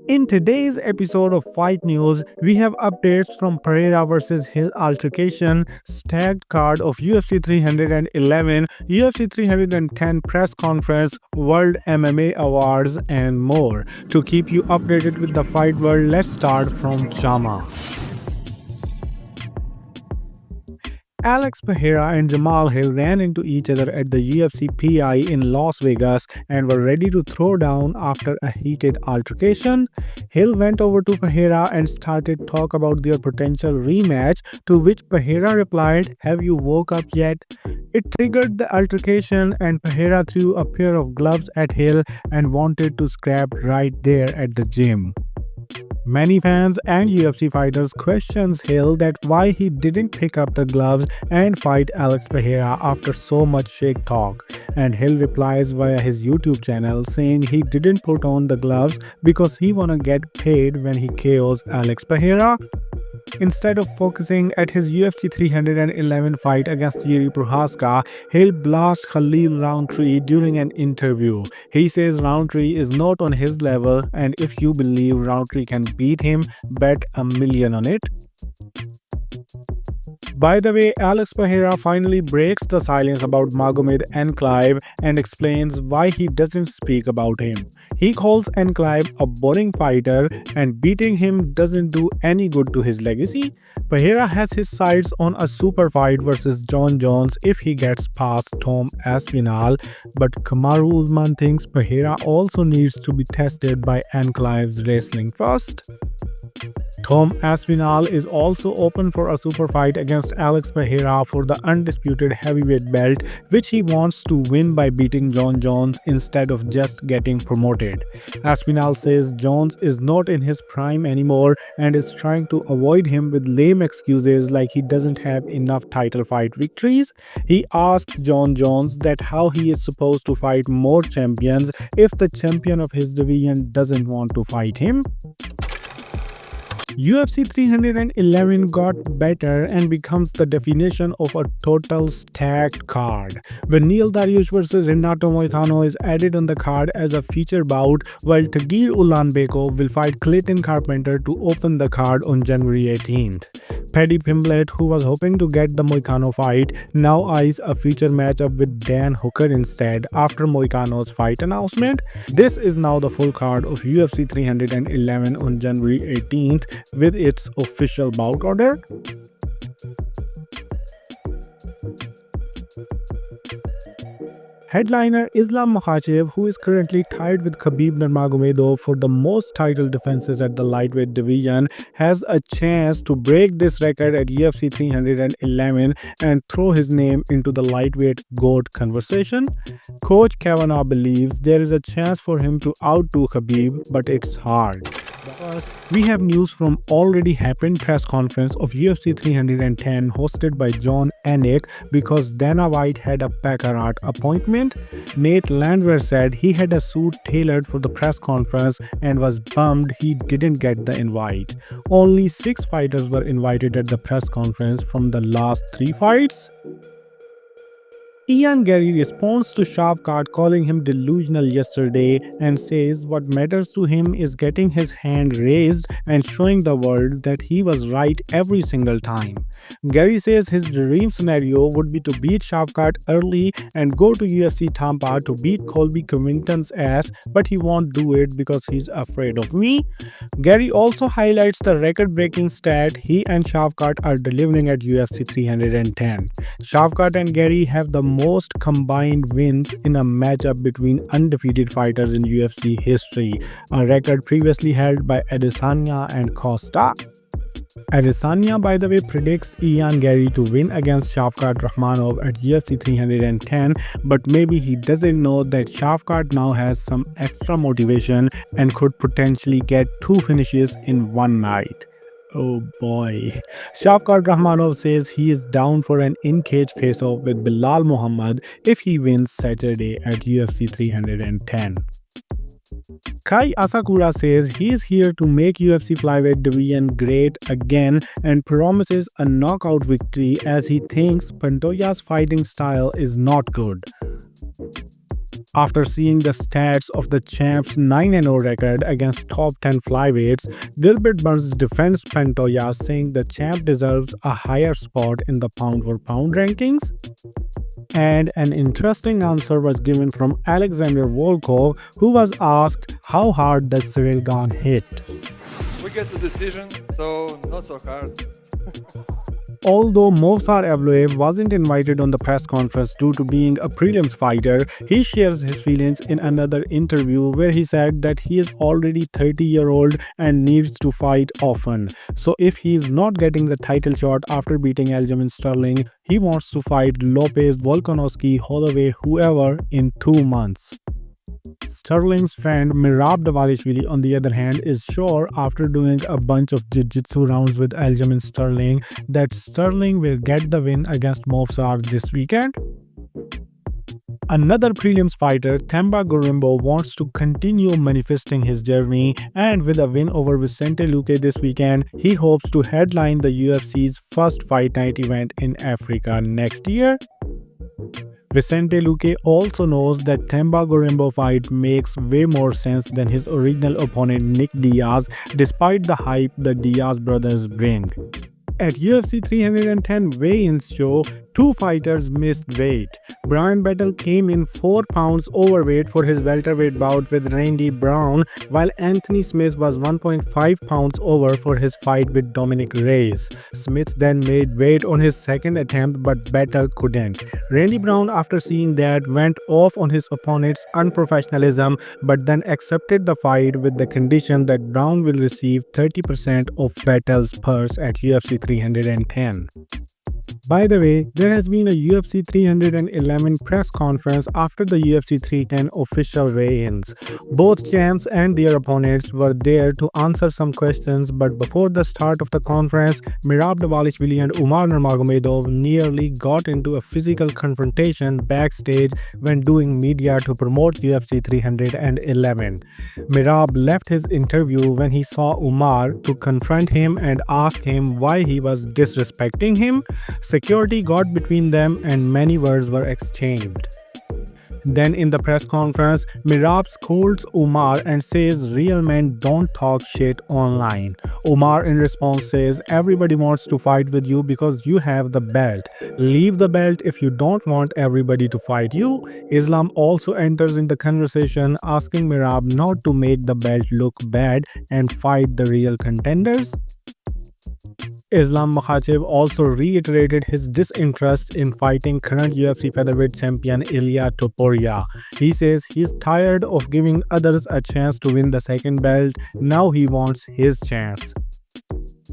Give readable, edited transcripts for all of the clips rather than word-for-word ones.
In today's episode of Fight News, we have updates from Pereira vs. Hill Altercation, stacked card of UFC 311, UFC 310 press conference, World MMA Awards, and more. To keep you updated with the fight world, let's start from Jamahal. Alex Pereira and Jamahal Hill ran into each other at the UFC PI in Las Vegas and were ready to throw down after a heated altercation. Hill went over to Pereira and started talk about their potential rematch, to which Pereira replied, "Have you woke up yet?" It triggered the altercation and Pereira threw a pair of gloves at Hill and wanted to scrap right there at the gym. Many fans and UFC fighters questions Hill that why he didn't pick up the gloves and fight Alex Pereira after so much shake talk. And Hill replies via his YouTube channel saying he didn't put on the gloves because he wanna get paid when he KOs Alex Pereira. Instead of focusing at his UFC 311 fight against Yuri Prohaska, Hill blasts Khalil Roundtree during an interview. He says Roundtree is not on his level, and if you believe Roundtree can beat him, bet $1 million on it. By the way, Alex Pereira finally breaks the silence about Magomed Ankalaev and explains why he doesn't speak about him. He calls Ankalaev a boring fighter and beating him doesn't do any good to his legacy. Pereira has his sights on a super fight versus John Jones if he gets past Tom Aspinall, but Kamaru Usman thinks Pereira also needs to be tested by Ankalaev's wrestling first. Tom Aspinall is also open for a super fight against Alex Pereira for the undisputed heavyweight belt, which he wants to win by beating John Jones instead of just getting promoted. Aspinall says Jones is not in his prime anymore and is trying to avoid him with lame excuses like he doesn't have enough title fight victories. He asks John Jones that how he is supposed to fight more champions if the champion of his division doesn't want to fight him. UFC 311 got better and becomes the definition of a total stacked card. Beneil Dariush vs Renato Moicano is added on the card as a feature bout, while Tagir Ulanbekov will fight Clayton Carpenter to open the card on January 18th. Paddy Pimblett, who was hoping to get the Moicano fight, now eyes a future matchup with Dan Hooker instead after Moicano's fight announcement. This is now the full card of UFC 311 on January 18th with its official bout order. Headliner Islam Makhachev, who is currently tied with Khabib Nurmagomedov for the most title defenses at the lightweight division, has a chance to break this record at UFC 311 and throw his name into the lightweight GOAT conversation. Coach Kavanaugh believes there is a chance for him to outdo Khabib, but it's hard. First, we have news from already happened press conference of UFC 310 hosted by John Anik because Dana White had a Baccarat appointment. Nate Landwehr said he had a suit tailored for the press conference and was bummed he didn't get the invite. Only 6 fighters were invited at the press conference from the last 3 fights. Garry responds to Shavkat calling him delusional yesterday and says what matters to him is getting his hand raised and showing the world that he was right every single time. Garry says his dream scenario would be to beat Shavkat early and go to UFC Tampa to beat Colby Covington's ass, but he won't do it because he's afraid of me. Garry also highlights the record-breaking stat he and Shavkat are delivering at UFC 310. Shavkat and Garry have the most combined wins in a matchup between undefeated fighters in UFC history, a record previously held by Adesanya and Costa. Adesanya, by the way, predicts Garry to win against Shavkat Rakhmonov at UFC 310, but maybe he doesn't know that Shavkat now has some extra motivation and could potentially get 2 finishes in one night. Oh boy. Shavkat Rakhmonov says he is down for an in-cage face-off with Bilal Muhammad if he wins Saturday at UFC 310. Kai Asakura says he is here to make UFC flyweight division great again and promises a knockout victory as he thinks Pantoja's fighting style is not good. After seeing the stats of the champ's 9-0 record against top 10 flyweights, Gilbert Burns defends Pantoja, saying the champ deserves a higher spot in the pound-for-pound rankings. And an interesting answer was given from Alexander Volkov, who was asked how hard does Cyril Gane hit. We get the decision, so not so hard. Although Movsar Evloev wasn't invited on the press conference due to being a prelims fighter, he shares his feelings in another interview where he said that he is already 30-year-old and needs to fight often. So if he is not getting the title shot after beating Aljamain Sterling, he wants to fight Lopez, Volkanovski, Holloway, whoever in 2 months. Sterling's friend Merab Dvalishvili, on the other hand, is sure after doing a bunch of jiu-jitsu rounds with Aljamain Sterling that Sterling will get the win against Movsar this weekend. Another prelims fighter, Themba Gorimbo, wants to continue manifesting his journey, and with a win over Vicente Luque this weekend, he hopes to headline the UFC's first fight night event in Africa next year. Vicente Luque also knows that Themba Gorimbo fight makes way more sense than his original opponent Nick Diaz, despite the hype the Diaz brothers bring. At UFC 310 weigh-ins show, 2 fighters missed weight. Brian Battle came in 4 pounds overweight for his welterweight bout with Randy Brown, while Anthony Smith was 1.5 pounds over for his fight with Dominic Reyes. Smith then made weight on his second attempt, but Battle couldn't. Randy Brown, after seeing that, went off on his opponent's unprofessionalism, but then accepted the fight with the condition that Brown will receive 30% of Battle's purse at UFC 310. By the way, there has been a UFC 311 press conference after the UFC 310 official weigh-ins. Both champs and their opponents were there to answer some questions, but before the start of the conference, Merab Dvalishvili and Umar Nurmagomedov nearly got into a physical confrontation backstage when doing media to promote UFC 311. Merab left his interview when he saw Umar to confront him and ask him why he was disrespecting him. Security got between them and many words were exchanged. Then in the press conference, Merab scolds Umar and says real men don't talk shit online. Umar in response says everybody wants to fight with you because you have the belt. Leave the belt if you don't want everybody to fight you. Islam also enters in the conversation, asking Merab not to make the belt look bad and fight the real contenders. Islam Makhachev also reiterated his disinterest in fighting current UFC featherweight champion Ilia Topuria. He says he's tired of giving others a chance to win the second belt. Now he wants his chance.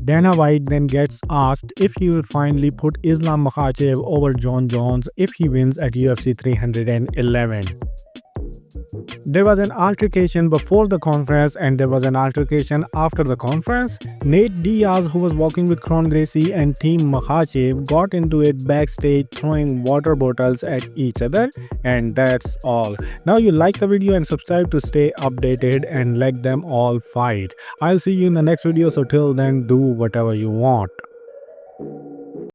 Dana White then gets asked if he will finally put Islam Makhachev over John Jones if he wins at UFC 311. There was an altercation before the conference and there was an altercation after the conference. Nate Diaz, who was walking with Kron Gracie and Team Makhachev, got into it backstage throwing water bottles at each other, and that's all. Now you like the video and subscribe to stay updated and let them all fight. I'll see you in the next video, so till then do whatever you want.